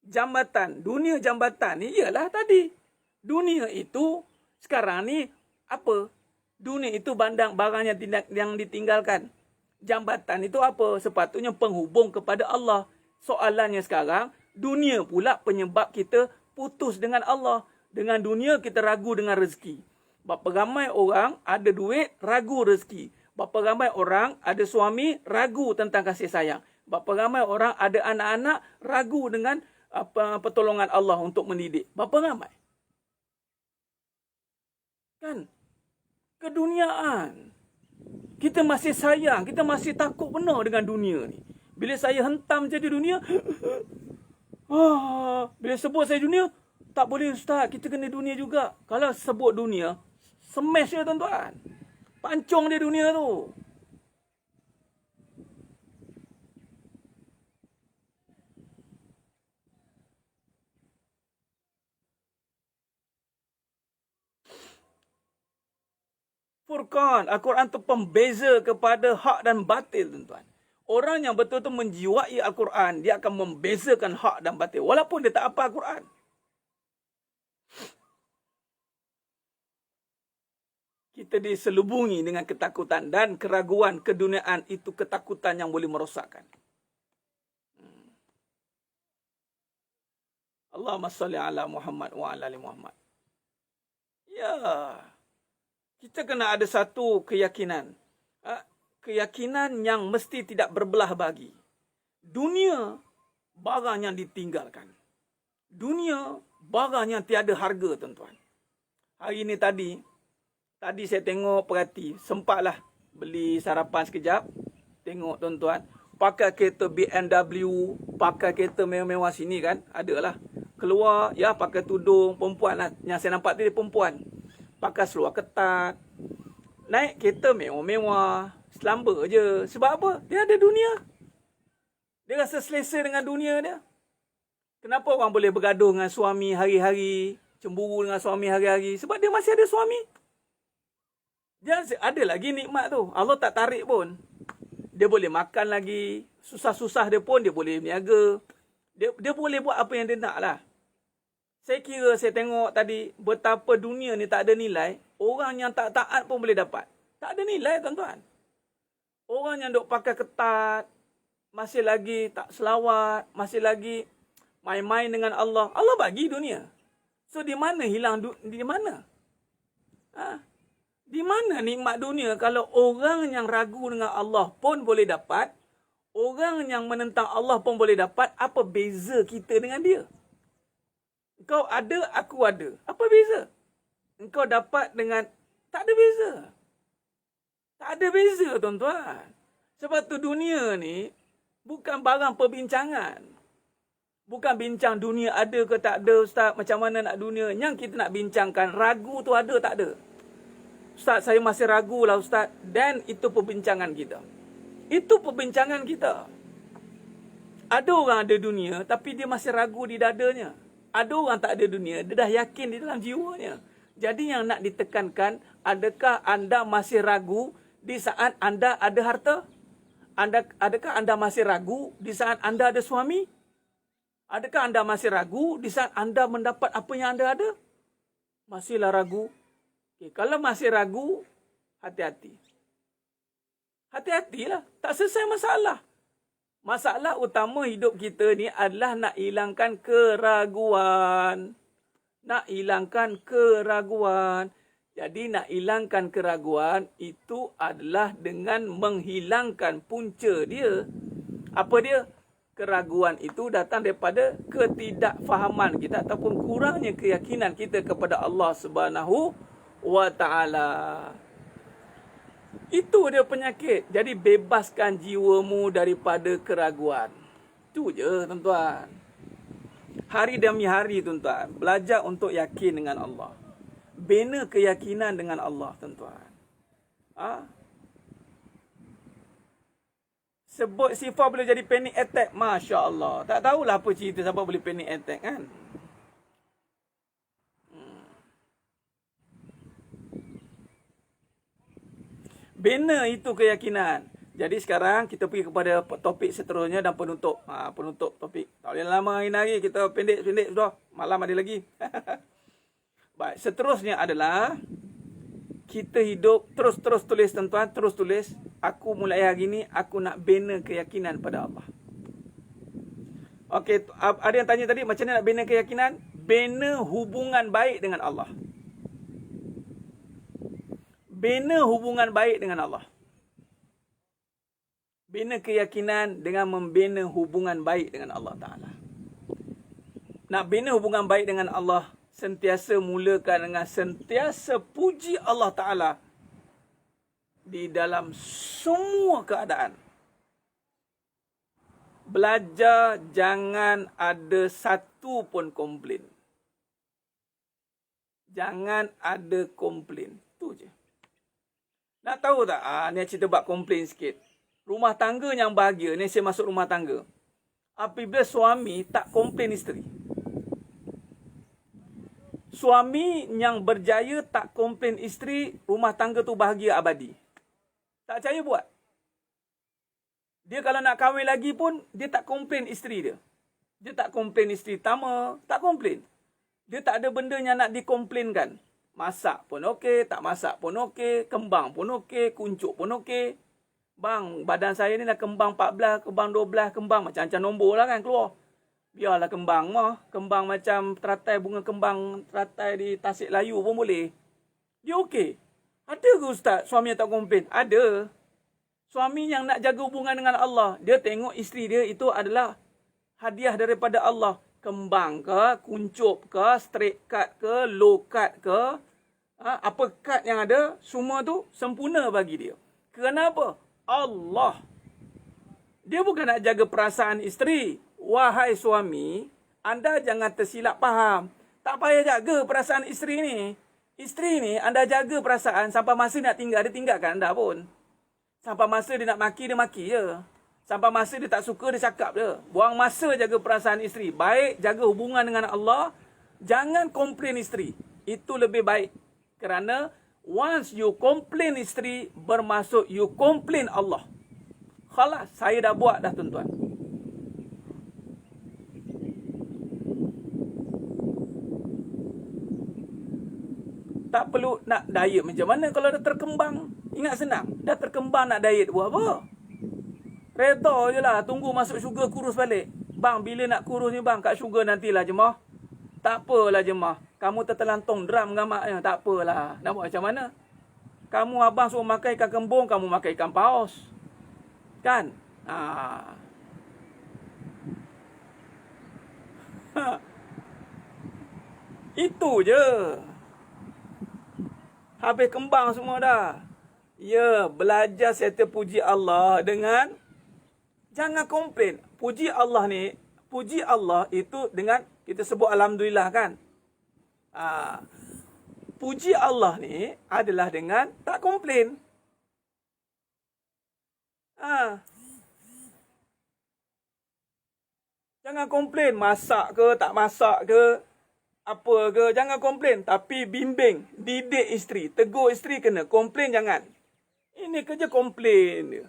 Jambatan, dunia jambatan ni ialah tadi. Dunia itu sekarang ni apa? Dunia itu barang yang ditinggalkan. Jambatan itu apa? Sepatutnya penghubung kepada Allah. Soalannya sekarang, dunia pula penyebab kita putus dengan Allah. Dengan dunia kita ragu dengan rezeki. Berapa ramai orang ada duit, ragu rezeki. Berapa ramai orang ada suami, ragu tentang kasih sayang. Berapa ramai orang ada anak-anak, ragu dengan pertolongan Allah untuk mendidik. Berapa ramai? Kan? Keduniaan. Kita masih sayang, kita masih takut benar dengan dunia ni. Bila saya hentam jadi dunia, bila sebut saya dunia, tak boleh ustaz, kita kena dunia juga. Kalau sebut dunia, smash dia tuan-tuan. Pancung dia dunia tu. Furqan, Al-Quran tu pembeza kepada hak dan batil, tuan-tuan. Orang yang betul-betul menjiwai Al-Quran, dia akan membezakan hak dan batil. Walaupun dia tak apa Al-Quran. Kita diselubungi dengan ketakutan dan keraguan keduniaan itu ketakutan yang boleh merosakkan. Allahumma salli ala Muhammad wa ala ali Muhammad. Ya. Kita kena ada satu keyakinan. Keyakinan yang mesti tidak berbelah bagi. Dunia, barang yang ditinggalkan. Dunia, barang yang tiada harga, tuan-tuan. Hari ini tadi saya tengok perhati. Sempatlah beli sarapan sekejap. Tengok, tuan-tuan. Pakai kereta BMW, pakai kereta mewah-mewah sini kan. Adalah. Keluar, ya pakai tudung perempuan lah. Yang saya nampak tadi perempuan. Pakai seluar ketat. Naik kereta mewah-mewah. Selamba je. Sebab apa? Dia ada dunia. Dia rasa selesa dengan dunia dia. Kenapa orang boleh bergaduh dengan suami hari-hari? Cemburu dengan suami hari-hari? Sebab dia masih ada suami. Dia ada lagi nikmat tu. Allah tak tarik pun. Dia boleh makan lagi. Susah-susah dia pun dia boleh berniaga. Dia boleh buat apa yang dia nak lah. Saya tengok tadi betapa dunia ni tak ada nilai. Orang yang tak taat pun boleh dapat. Tak ada nilai, tuan-tuan. Orang yang duk pakai ketat, masih lagi tak selawat, masih lagi main-main dengan Allah. Allah bagi dunia. So di mana hilang di mana? Di mana nikmat dunia kalau orang yang ragu dengan Allah pun boleh dapat, orang yang menentang Allah pun boleh dapat, apa beza kita dengan dia? Engkau ada, aku ada. Apa beza? Engkau dapat dengan... Tak ada beza. Tak ada beza, tuan-tuan. Sebab tu dunia ni bukan barang perbincangan. Bukan bincang dunia ada ke tak ada, ustaz. Macam mana nak dunia. Yang kita nak bincangkan, ragu tu ada tak ada. Ustaz, saya masih ragu lah, ustaz. Dan itu perbincangan kita. Itu perbincangan kita. Ada orang ada dunia, tapi dia masih ragu di dadanya. Ada orang tak ada dunia, dia dah yakin di dalam jiwanya. Jadi yang nak ditekankan, adakah anda masih ragu di saat anda ada harta? Adakah anda masih ragu di saat anda ada suami? Adakah anda masih ragu di saat anda mendapat apa yang anda ada? Masihlah ragu. Okay, kalau masih ragu, hati-hati. Hati-hatilah, tak selesai masalah. Masalah utama hidup kita ni adalah nak hilangkan keraguan. Nak hilangkan keraguan. Jadi nak hilangkan keraguan itu adalah dengan menghilangkan punca dia. Apa dia? Keraguan itu datang daripada ketidakfahaman kita ataupun kurangnya keyakinan kita kepada Allah Subhanahu wa Ta'ala. Itu dia penyakit. Jadi bebaskan jiwamu daripada keraguan. Itu je, tuan-tuan. Hari demi hari, tuan-tuan. Belajar untuk yakin dengan Allah. Bina keyakinan dengan Allah, tuan-tuan. Sebut sifat boleh jadi panic attack. Masya Allah. Tak tahulah apa cerita siapa boleh panic attack kan. Bina itu keyakinan. Jadi sekarang kita pergi kepada topik seterusnya dan penutup. Penutup topik. Tak boleh lama hari lagi, kita pendek-pendek sudah. Malam ada lagi. Baik, seterusnya adalah kita hidup terus tulis tuan-tuan, terus tulis. Aku mulai hari ni aku nak bina keyakinan pada Allah. Okey, ada yang tanya tadi macam mana nak bina keyakinan? Bina hubungan baik dengan Allah. Bina hubungan baik dengan Allah. Bina keyakinan dengan membina hubungan baik dengan Allah Ta'ala. Nak bina hubungan baik dengan Allah, sentiasa mulakan dengan sentiasa puji Allah Ta'ala di dalam semua keadaan. Belajar jangan ada satu pun komplain. Jangan ada komplain. Tu je. Nak tahu tak? Ni cerita bab komplain sikit. Rumah tangga yang bahagia, ni saya masuk rumah tangga. Apabila suami tak komplain isteri. Suami yang berjaya tak komplain isteri, rumah tangga tu bahagia abadi. Tak percaya buat. Dia kalau nak kahwin lagi pun, dia tak komplain isteri dia. Dia tak komplain isteri pertama, tak komplain. Dia tak ada benda yang nak dikomplainkan. Masak pun okey, tak masak pun okey, kembang pun okey, kuncup pun okey. Bang, badan saya ni dah kembang 14, kembang 12, kembang macam-macam nombor lah kan keluar. Biarlah kembang mah. Kembang macam teratai, bunga kembang teratai di Tasik Layu pun boleh. Dia okey. Ada ke Ustaz suami yang tak komplain? Ada. Suami yang nak jaga hubungan dengan Allah, dia tengok isteri dia itu adalah hadiah daripada Allah. Kembang ke, kuncup ke, straight cut ke, low cut ke, apa cut yang ada, semua tu sempurna bagi dia. Kenapa? Allah. Dia bukan nak jaga perasaan isteri. Wahai suami, anda jangan tersilap faham. Tak payah jaga perasaan isteri ni. Isteri ni anda jaga perasaan sampai masa nak tinggal, dia tinggalkan anda pun. Sampai masa dia nak maki, dia maki je. Sampai masa dia tak suka, dia cakap je. Buang masa jaga perasaan isteri. Baik jaga hubungan dengan Allah. Jangan komplain isteri. Itu lebih baik. Kerana once you complain isteri, bermaksud you complain Allah. Khalas, saya dah buat dah tuan-tuan. Tak perlu nak diet macam mana kalau dah terkembang. Ingat senang. Dah terkembang nak diet buat apa? Reda je lah. Tunggu masuk syurga kurus balik. Bang, bila nak kurus ni bang? Kat syurga nantilah jemaah. Tak apalah jemaah. Kamu tertelantong drum dengan maknya. Tak apalah. Nak buat macam mana? Kamu abang suruh makan ikan kembung, kamu makan ikan paus. Kan? Itu je. Habis kembang semua dah. Ya, belajar serta puji Allah dengan jangan komplain. Puji Allah ni, puji Allah itu dengan kita sebut alhamdulillah kan? Puji Allah ni adalah dengan tak komplain. Jangan komplain masak ke, tak masak ke, apa ke, jangan komplain. Tapi bimbing, didik isteri, tegur isteri kena, komplain jangan. Ini kerja komplain dia.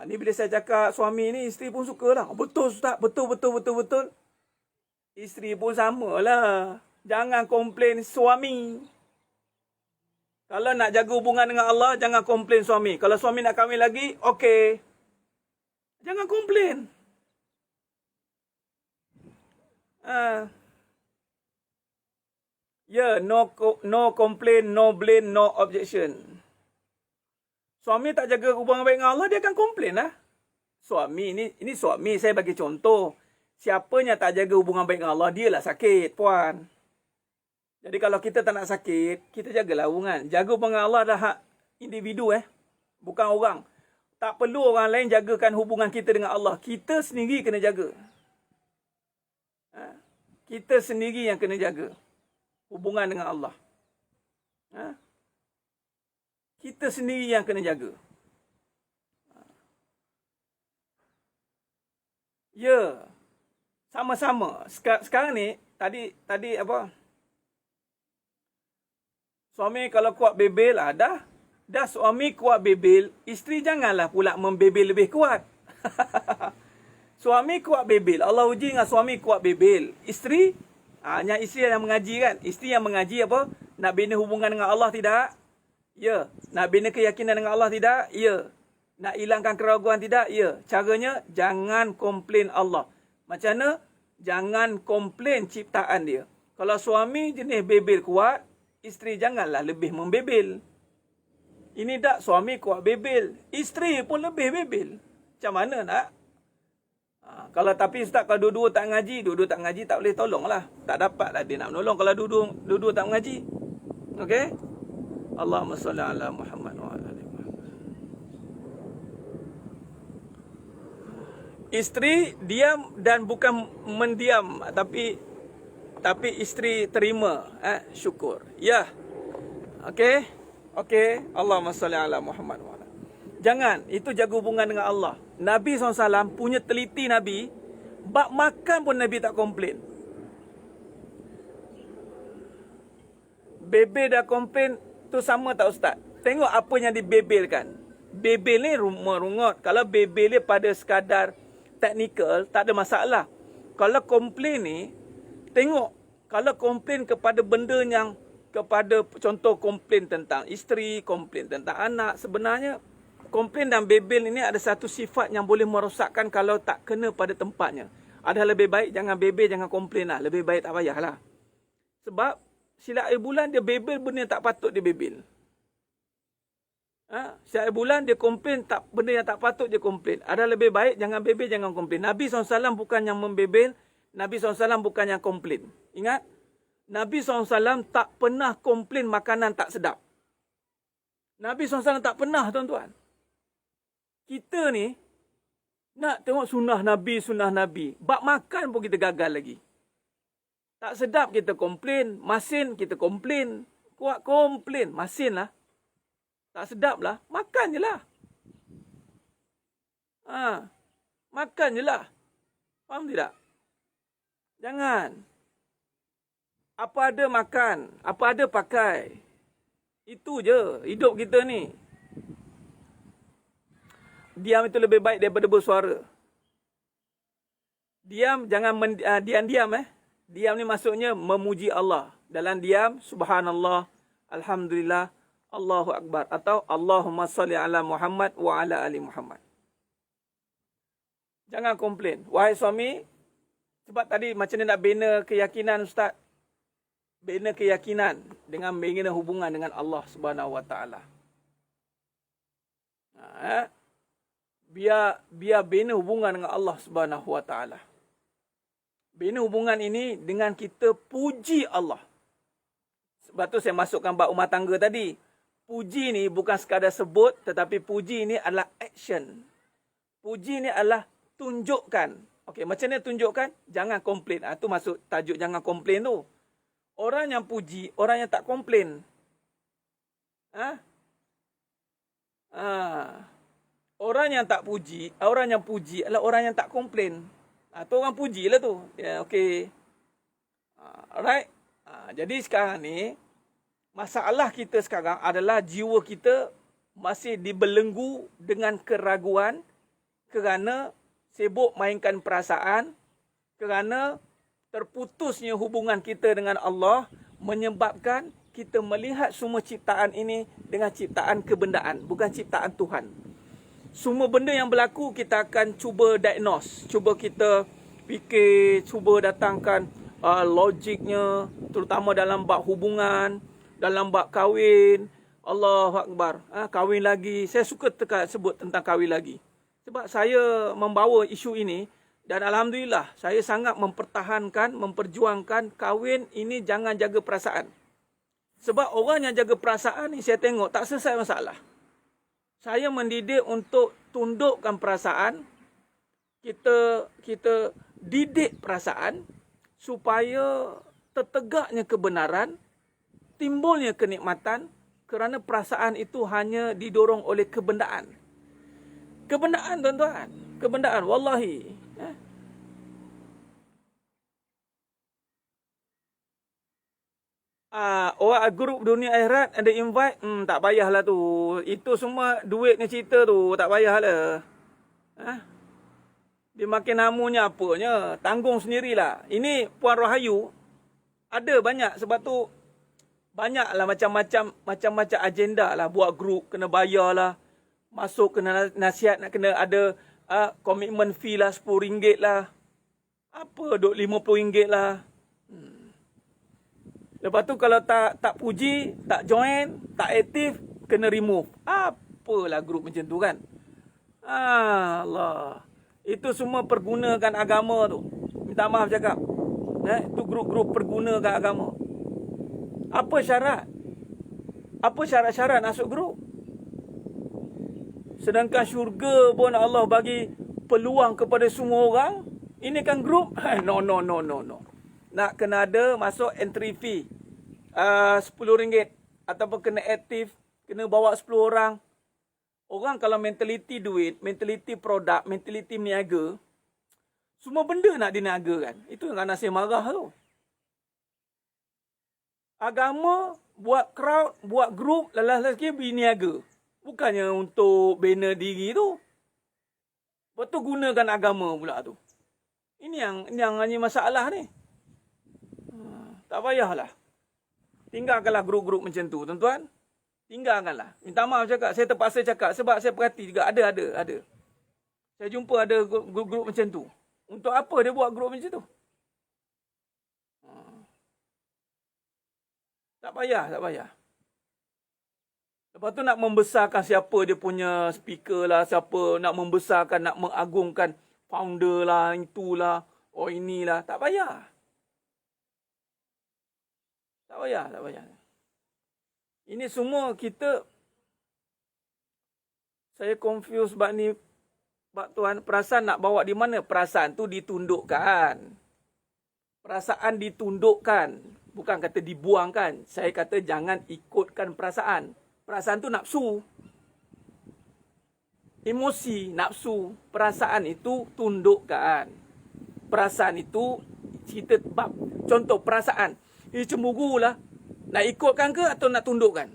Ni bila saya cakap suami ni, isteri pun sukalah. Betul Ustaz, betul. Isteri pun samalah. Jangan komplain suami. Kalau nak jaga hubungan dengan Allah, jangan komplain suami. Kalau suami nak kahwin lagi, okey. Jangan komplain. No complain, no blame, no objection. Suami tak jaga hubungan baik dengan Allah, dia akan komplain lah. Suami, ini suami, saya bagi contoh. Siapanya tak jaga hubungan baik dengan Allah, dialah sakit, puan. Jadi kalau kita tak nak sakit, kita jagalah hubungan. Jaga hubungan dengan Allah dah hak individu, bukan orang. Tak perlu orang lain jagakan hubungan kita dengan Allah. Kita sendiri kena jaga. Kita sendiri yang kena jaga hubungan dengan Allah. Kita sendiri yang kena jaga. Ya. Sama-sama. Sekarang ni, tadi apa? Suami kalau kuat bebel, dah dah suami kuat bebel, isteri janganlah pula membebel lebih kuat. Suami kuat bebel, Allah uji dengan suami kuat bebel. Isteri, hanya isteri yang mengaji kan. Isteri yang mengaji apa? Nak bina hubungan dengan Allah tidak? Ya. Nak bina keyakinan dengan Allah tidak? Ya. Nak hilangkan keraguan tidak? Ya. Caranya, jangan komplain Allah. Macam mana? Jangan komplain ciptaan dia. Kalau suami jenis bebel kuat, isteri janganlah lebih membebel. Ini tak suami kuat bebel, isteri pun lebih bebel. Macam mana nak? Kalau tapi Ustaz, kalau dua-dua tak ngaji, tak boleh tolonglah. Tak dapat lah dia nak menolong kalau dua-dua tak mengaji. Okey? Allahumma salli ala Muhammad wa ala ali Muhammad. Isteri diam dan bukan mendiam, tapi isteri terima, syukur. Ya. Okey? Okey. Allahumma salli ala Muhammad wa ala. Jangan, itu jaga hubungan dengan Allah. Nabi SAW punya teliti Nabi, bak makan pun Nabi tak komplain. Bebel dah komplain, tu sama tak Ustaz? Tengok apa yang dibebelkan. Bebel ni merungut. Kalau bebel ni pada sekadar teknikal, tak ada masalah. Kalau komplain ni, tengok. Kalau komplain kepada benda yang, kepada contoh komplain tentang isteri, komplain tentang anak, sebenarnya komplain dan bebel ini ada satu sifat yang boleh merosakkan kalau tak kena pada tempatnya. Ada lebih baik jangan bebel, jangan komplain lah. Lebih baik tak payahlah. Sebab silap air bulan dia bebel benda yang tak patut dia bebel. Silap air bulan dia komplain benda yang tak patut dia komplain. Ada lebih baik jangan bebel, jangan komplain. Nabi SAW bukan yang membebel, Nabi SAW bukan yang komplain. Ingat, Nabi SAW tak pernah komplain makanan tak sedap. Nabi SAW tak pernah, tuan-tuan. Kita ni nak tengok sunnah Nabi. Bak makan pun kita gagal lagi. Tak sedap kita komplain. Masin kita komplain. Kuat komplain. Masin lah. Tak sedap lah. Makan je lah. Makan je lah. Faham tidak? Jangan. Apa ada makan. Apa ada pakai. Itu je hidup kita ni. Diam itu lebih baik daripada bersuara. Diam, jangan diam. Diam ni maksudnya memuji Allah. Dalam diam, subhanallah, alhamdulillah, Allahu Akbar. Atau Allahumma salli ala Muhammad wa ala ali Muhammad. Jangan komplain. Wahai suami, sebab tadi macam ni nak bina keyakinan Ustaz. Bina keyakinan dengan bina hubungan dengan Allah Subhanahu wa taala. Biar bina hubungan dengan Allah Subhanahu wa taala. Bina hubungan ini dengan kita puji Allah. Sebab tu saya masukkan bab rumah tangga tadi. Puji ni bukan sekadar sebut, tetapi puji ni adalah action. Puji ni adalah tunjukkan. Okey, macam mana tunjukkan? Jangan komplain. Tu masuk tajuk jangan komplain tu. Orang yang puji, orang yang tak komplain. Orang yang tak puji, orang yang puji adalah orang yang tak komplain. Tu orang puji lah tu. Ya, okey. Alright. Jadi sekarang ni, masalah kita sekarang adalah jiwa kita masih dibelenggu dengan keraguan kerana sibuk mainkan perasaan, kerana terputusnya hubungan kita dengan Allah menyebabkan kita melihat semua ciptaan ini dengan ciptaan kebendaan, bukan ciptaan Tuhan. Semua benda yang berlaku kita akan cuba diagnose, cuba kita fikir, cuba datangkan logiknya, terutama dalam bab hubungan, dalam bab kahwin. Allahu Akbar. Kahwin lagi. Saya suka sebut tentang kahwin lagi. Sebab saya membawa isu ini dan alhamdulillah saya sangat mempertahankan, memperjuangkan kahwin ini jangan jaga perasaan. Sebab orang yang jaga perasaan ni saya tengok tak selesai masalah. Saya mendidik untuk tundukkan perasaan. Kita didik perasaan supaya tertegaknya kebenaran, timbulnya kenikmatan kerana perasaan itu hanya didorong oleh kebendaan. Kebendaan tuan-tuan, kebendaan wallahi. Orang grup dunia akhirat ada invite, tak payahlah tu. Itu semua duitnya cerita tu, tak payahlah. Ha? Dia makin namanya apanya, tanggung sendirilah. Ini Puan Rahayu ada banyak, sebab tu banyaklah macam-macam agenda lah, buat grup kena bayar lah. Masuk kena nasihat, nak kena ada komitmen fee lah, RM10 lah. Apa duk RM50 lah. Lepas tu kalau tak puji, tak join, tak aktif, kena remove. Apalah grup macam tu kan. Allah. Itu semua pergunakan agama tu. Minta maaf cakap. Itu grup-grup pergunakan agama. Apa syarat? Apa syarat-syarat masuk grup? Sedangkan syurga pun Allah bagi peluang kepada semua orang. Ini kan grup? No. Nak kena ada masuk entry fee RM10 ataupun kena aktif, kena bawa 10 orang. Orang kalau mentaliti duit, mentaliti produk, mentaliti niaga, semua benda nak diniagakan. Itu yang Anas marah tu. Agama buat crowd, buat grup, lagi berniaga. Bukannya untuk bina diri tu. Lepas tu gunakan agama pula tu. Ini yang hanya masalah ni. Tak payahlah. Tinggalkanlah grup-grup macam tu, tuan-tuan. Tinggalkanlah. Minta maaf cakap, saya terpaksa cakap sebab saya perhati juga ada. Saya jumpa ada grup-grup macam tu. Untuk apa dia buat grup macam tu? Tak payah. Lepas tu nak membesarkan siapa dia punya speaker lah, siapa nak membesarkan, nak mengagungkan founder lah, itulah, inilah. Tak payah. Ini semua saya confuse sebab ni, Pak Tuan, perasaan nak bawa di mana? Perasaan tu ditundukkan. Perasaan ditundukkan. Bukan kata dibuangkan. Saya kata jangan ikutkan perasaan. Perasaan tu nafsu. Emosi, nafsu. Perasaan itu tundukkan. Perasaan itu kita bab. Contoh perasaan. Cemburu lah. Nak ikutkan ke atau nak tundukkan?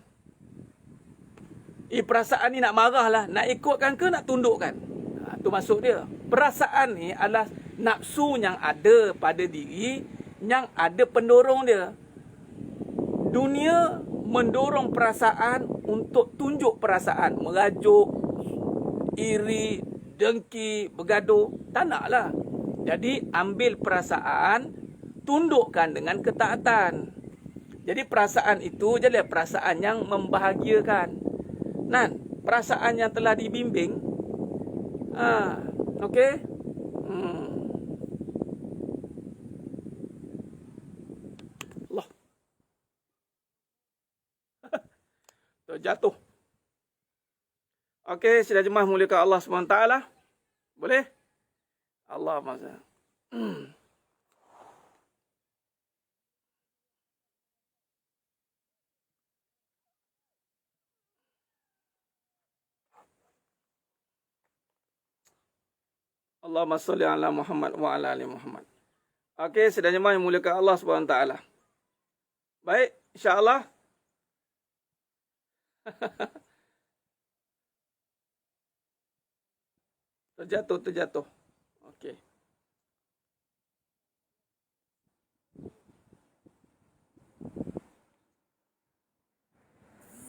Perasaan ni nak marah lah. Nak ikutkan ke nak tundukkan? Itu maksud dia. Perasaan ni adalah nafsu yang ada pada diri, yang ada pendorong dia. Dunia mendorong perasaan untuk tunjuk perasaan. Merajuk, iri, dengki, bergaduh. Tak naklah. Jadi ambil perasaan, tundukkan dengan ketaatan. Jadi perasaan itu jadilah perasaan yang membahagiakan. Perasaan yang telah dibimbing. Okey? Allah. Terjatuh. Okey, sudah jemaah muliakan Allah SWT. Boleh? Allah masa. Allahumma salli ala Muhammad wa ala ali Muhammad. Okey, sudah jemaah yang muliakan Allah SWT. Baik, insya-Allah. Terjatuh. Okey.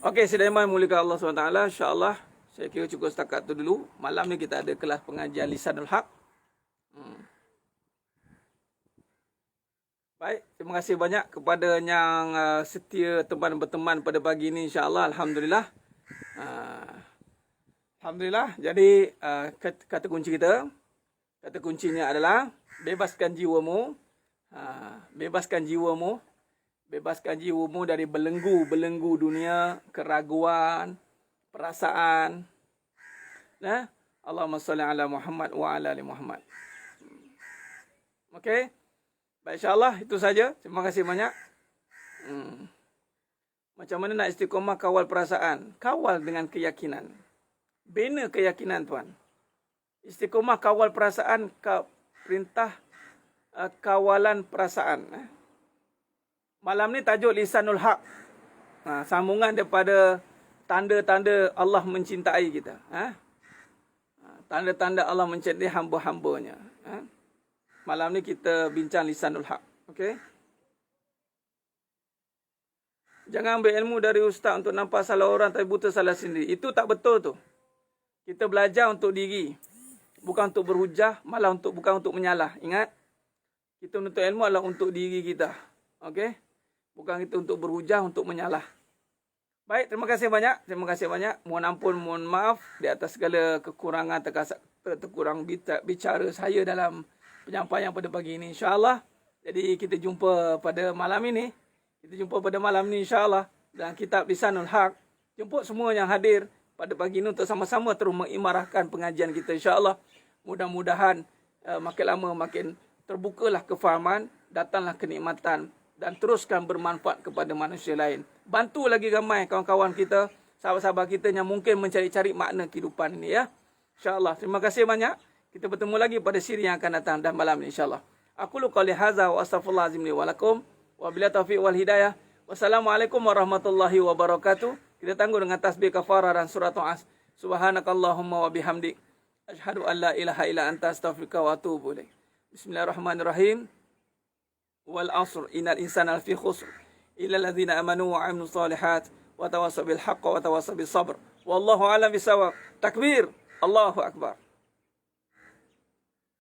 Okey, sudah jemaah yang muliakan Allah SWT. Insya-Allah. Saya kira cukup setakat tu dulu. Malam ni kita ada kelas pengajian Lisanul Haq. Baik, terima kasih banyak kepada yang setia teman berteman pada pagi ini, insya-Allah. Alhamdulillah. Alhamdulillah. Jadi kata kunci kita, kata kuncinya adalah bebaskan jiwamu. Bebaskan jiwamu dari belenggu dunia, keraguan, perasaan. Allahumma salli ala Muhammad wa ala ali Muhammad. Okey. Baik, insya-Allah itu saja. Terima kasih banyak. Macam mana nak istiqamah kawal perasaan? Kawal dengan keyakinan. Bina keyakinan, tuan. Istiqamah kawal perasaan, perintah kawalan perasaan. Malam ni tajuk Lisanul Haq. Sambungan daripada tanda-tanda Allah mencintai kita. Tanda-tanda Allah mencintai hamba-hambanya. Malam ni kita bincang Lisanul Haq. Okey? Jangan ambil ilmu dari ustaz untuk nampak salah orang tapi buta salah sendiri. Itu tak betul tu. Kita belajar untuk diri. Bukan untuk berhujah, malah bukan untuk menyalah. Ingat? Kita menuntut ilmu adalah untuk diri kita. Okey? Bukan kita untuk berhujah, untuk menyalah. Baik, terima kasih banyak. Terima kasih banyak. Mohon ampun, mohon maaf di atas segala kekurangan, terkurang bicara saya dalam penyampaian pada pagi ini. InsyaAllah. Jadi kita jumpa pada malam ini. InsyaAllah. Dan kitab Lisanul Haq. Jemput semua yang hadir pada pagi ini untuk sama-sama terus mengimarahkan pengajian kita. InsyaAllah. Mudah-mudahan makin lama makin terbukalah kefahaman, datanglah kenikmatan dan teruskan bermanfaat kepada manusia lain. Bantu lagi ramai kawan-kawan kita, sahabat-sahabat kita yang mungkin mencari-cari makna kehidupan ini ya. InsyaAllah. Terima kasih banyak. Kita bertemu lagi pada siri yang akan datang dan malam ini insyaAllah. Aku qali hadza wa astaghfirullahalazim li wa lakum wa billahi taufiq wal hidayah. Wassalamualaikum warahmatullahi wabarakatuh. Kita tangguh dengan tasbih kafarah dan surat As. Subhanakallahumma wa bihamdik asyhadu an la ilaha illa anta astaghfiruka wa atubu ilaik. Bismillahirrahmanirrahim. Wal 'asr innal insana lafi khusr illa alladhina amanu wa 'amilus solihat wa tawassaw bil haqq wa tawassaw bis sabr. Wallahu a'lam bisawab. Takbir. Allahu akbar.